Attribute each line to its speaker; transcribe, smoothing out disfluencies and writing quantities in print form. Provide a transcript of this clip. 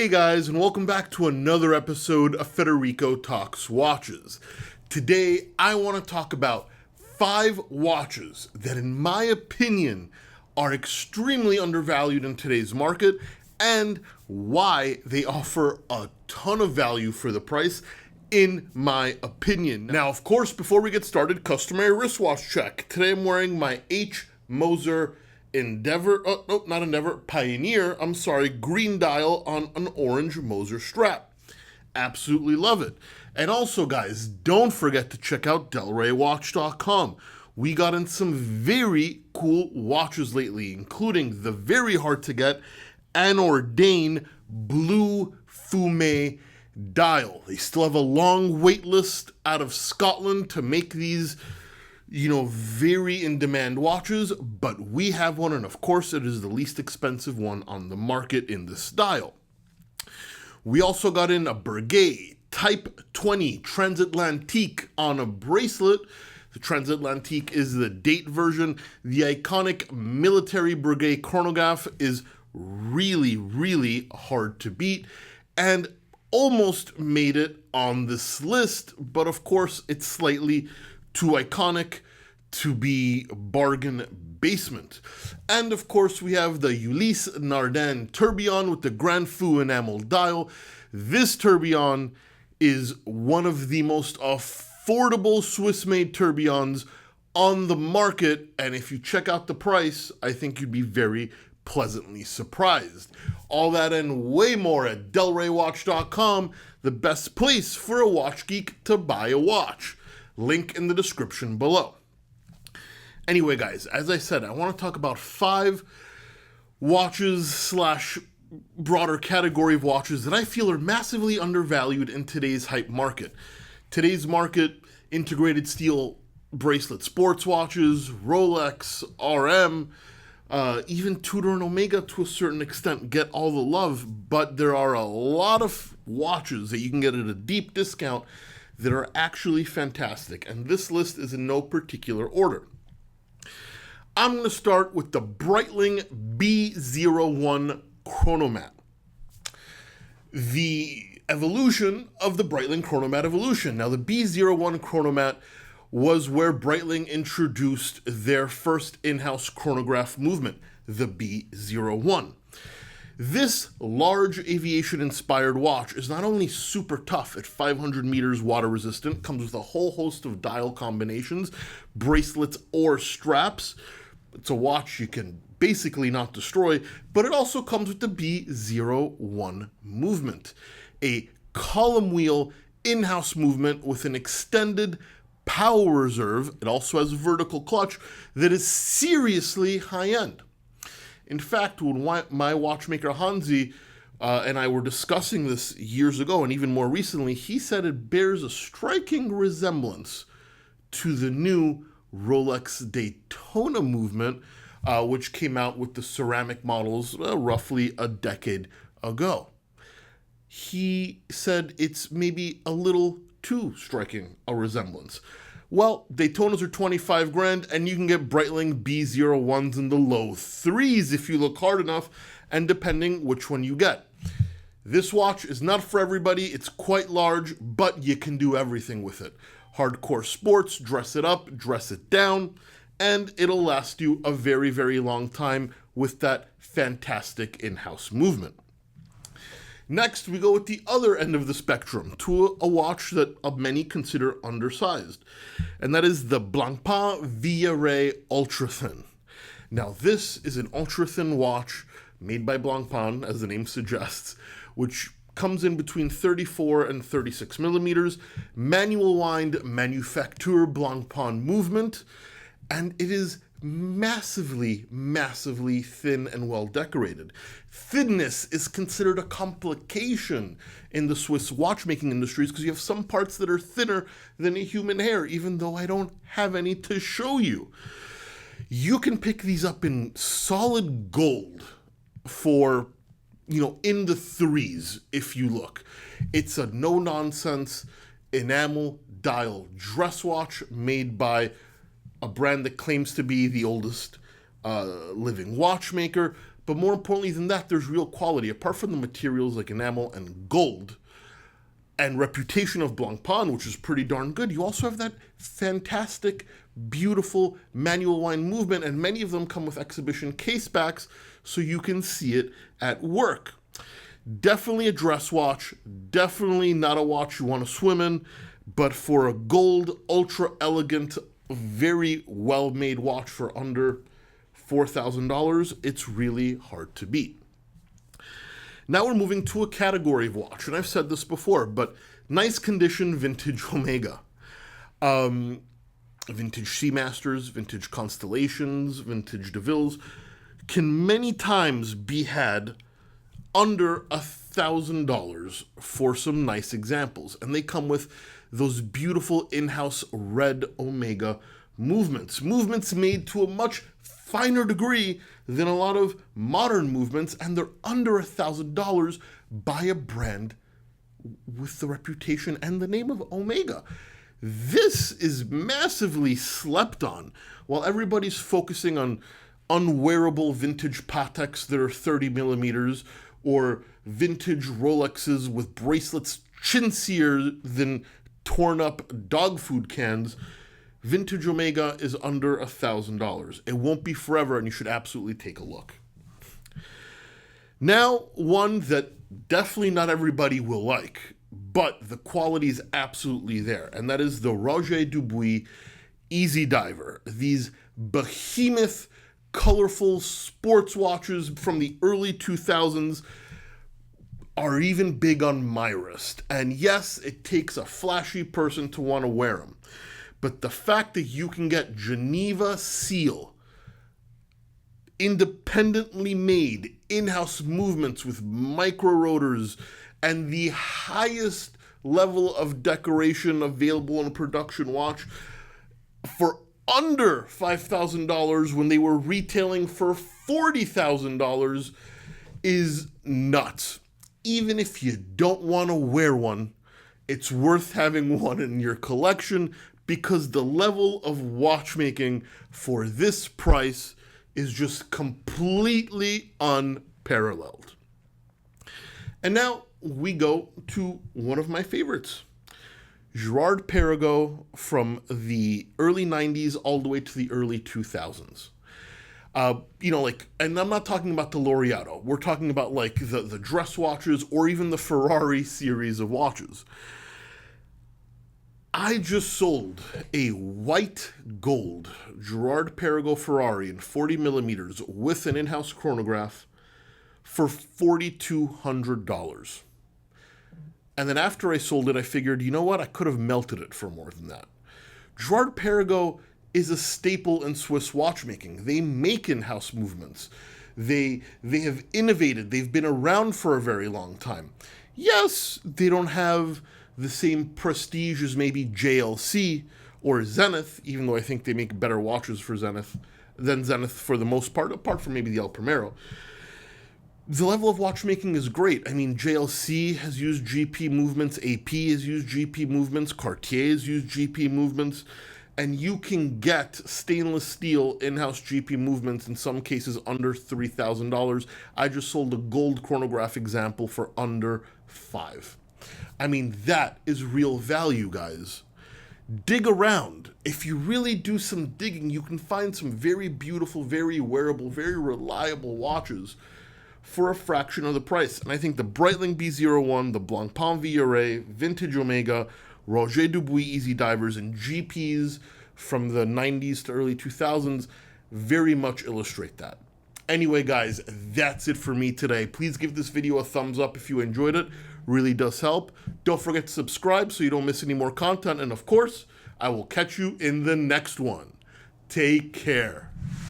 Speaker 1: guys, and welcome back to another episode of Federico Talks Watches. Today, I want to talk about 5 watches that, in my opinion, are extremely undervalued in today's market and why they offer a ton of value for the price, in my opinion. Now, of course, before we get started, customary wristwatch check. Today, I'm wearing my H. Moser Pioneer, green dial on an orange Moser strap. Absolutely love it. And also, guys, don't forget to check out DelRatcom. We got in some very cool watches lately, including the very hard to get Anordain Blue Fume dial. They still have a long wait list out of Scotland to make these very in-demand watches, but we have one, and of course it is the least expensive one on the market in this style. We also got in a Breguet Type 20 Transatlantique on a bracelet. The Transatlantique is the date version. The iconic military Breguet chronograph is really, really hard to beat, and almost made it on this list, but of course it's slightly too iconic to be bargain basement. And of course we have the Ulysse Nardin tourbillon with the Grand Fou enamel dial. This tourbillon is one of the most affordable Swiss-made tourbillons on the market, and if you check out the price, I think you'd be very pleasantly surprised. All that and way more at DelRatcom, the best place for a watch geek to buy a watch. Link in the description below. Anyway, guys, as I said, I want to talk about 5 watches / broader category of watches that I feel are massively undervalued in today's hype market. Today's market, integrated steel bracelet sports watches, Rolex, RM, even Tudor and Omega to a certain extent get all the love, but there are a lot of watches that you can get at a deep discount that are actually fantastic, and this list is in no particular order. I'm going to start with the Breitling B01 Chronomat. The evolution of the Breitling Chronomat evolution. Now, the B01 Chronomat was where Breitling introduced their first in-house chronograph movement, the B01. This large aviation-inspired watch is not only super tough at 500 meters water resistant, comes with a whole host of dial combinations, bracelets, or straps. It's a watch you can basically not destroy, but it also comes with the B01 movement, a column wheel in-house movement with an extended power reserve. It also has a vertical clutch that is seriously high-end. In fact, when my watchmaker Hansi and I were discussing this years ago, and even more recently, he said it bears a striking resemblance to the new Rolex Daytona movement, which came out with the ceramic models roughly a decade ago. He said it's maybe a little too striking a resemblance. Well, Daytonas are 25 grand, and you can get Breitling B01s in the low 3s if you look hard enough, and depending which one you get. This watch is not for everybody. It's quite large, but you can do everything with it. Hardcore sports, dress it up, dress it down, and it'll last you a very, very long time with that fantastic in-house movement. Next, we go at the other end of the spectrum to a watch that many consider undersized, and that is the Blanc Pon Blanc Ultra Thin. Now, this is an ultra-thin watch made by Blanc Pon, as the name suggests, which comes in between 34 and 36 millimeters, manual wind manufacture Blanc Pon movement, and it is massively, massively thin and well decorated. Thinness is considered a complication in the Swiss watchmaking industries because you have some parts that are thinner than a human hair, even though I don't have any to show you. You can pick these up in solid gold for, in the 3s if you look. It's a no-nonsense enamel dial dress watch made by a brand that claims to be the oldest living watchmaker, But more importantly than that, there's real quality. Apart from the materials like enamel and gold, and reputation of Blanc Pon, which is pretty darn good, you also have that fantastic, beautiful manual wind movement, and many of them come with exhibition casebacks so you can see it at work. Definitely a dress watch, definitely not a watch you want to swim in, but for a gold, ultra elegant, very well-made watch for under $4,000, it's really hard to beat. Now we're moving to a category of watch, and I've said this before, but nice condition vintage Omega. Vintage Seamasters, vintage Constellations, vintage DeVilles can many times be had under $1,000 for some nice examples. And they come with those beautiful in-house red Omega movements. Movements made to a much finer degree than a lot of modern movements, and they're under $1,000 by a brand with the reputation and the name of Omega. This is massively slept on. While everybody's focusing on unwearable vintage Pateks that are 30 millimeters, or vintage Rolexes with bracelets chintzier than torn up dog food cans, vintage Omega is under $1,000. It won't be forever, and you should absolutely take a look. Now, one that definitely not everybody will like, but the quality is absolutely there, and that is the Roger Dubuis Easy Diver. These behemoth, colorful sports watches from the early 2000s are even big on my wrist. And yes, it takes a flashy person to want to wear them. But the fact that you can get Geneva Seal, independently made, in-house movements with micro rotors, and the highest level of decoration available in a production watch for under $5,000 when they were retailing for $40,000 is nuts. Even if you don't want to wear one, it's worth having one in your collection, because the level of watchmaking for this price is just completely unparalleled. And now we go to one of my favorites. Gerard Perago from the early 90s all the way to the early 2000s. And I'm not talking about the Laureato. We're talking about like the dress watches or even the Ferrari series of watches. I just sold a white gold Gerard Perago Ferrari in 40 millimeters with an in-house chronograph for $4,200. And then after I sold it, I figured, you know what? I could have melted it for more than that. Gerard Perago is a staple in Swiss watchmaking. They make in-house movements. They have innovated. They've been around for a very long time. Yes, they don't have the same prestige as maybe JLC or Zenith, even though I think they make better watches for Zenith than Zenith for the most part, apart from maybe the El Primero. The level of watchmaking is great. I mean, JLC has used GP movements, AP has used GP movements, Cartier has used GP movements, and you can get stainless steel in-house GP movements, in some cases under $3,000. I just sold a gold chronograph example for under $5,000. I mean, that is real value, guys. Dig around. If you really do some digging, you can find some very beautiful, very wearable, very reliable watches for a fraction of the price. And I think the Breitling B01, the Blanc Pon Blanc V, vintage Omega, Roger Dubuis Easy Divers, and GPs from the 90s to early 2000s very much illustrate that. Anyway, guys, that's it for me today. Please give this video a thumbs up if you enjoyed it. Really does help. Don't forget to subscribe so you don't miss any more content. And of course, I will catch you in the next one. Take care.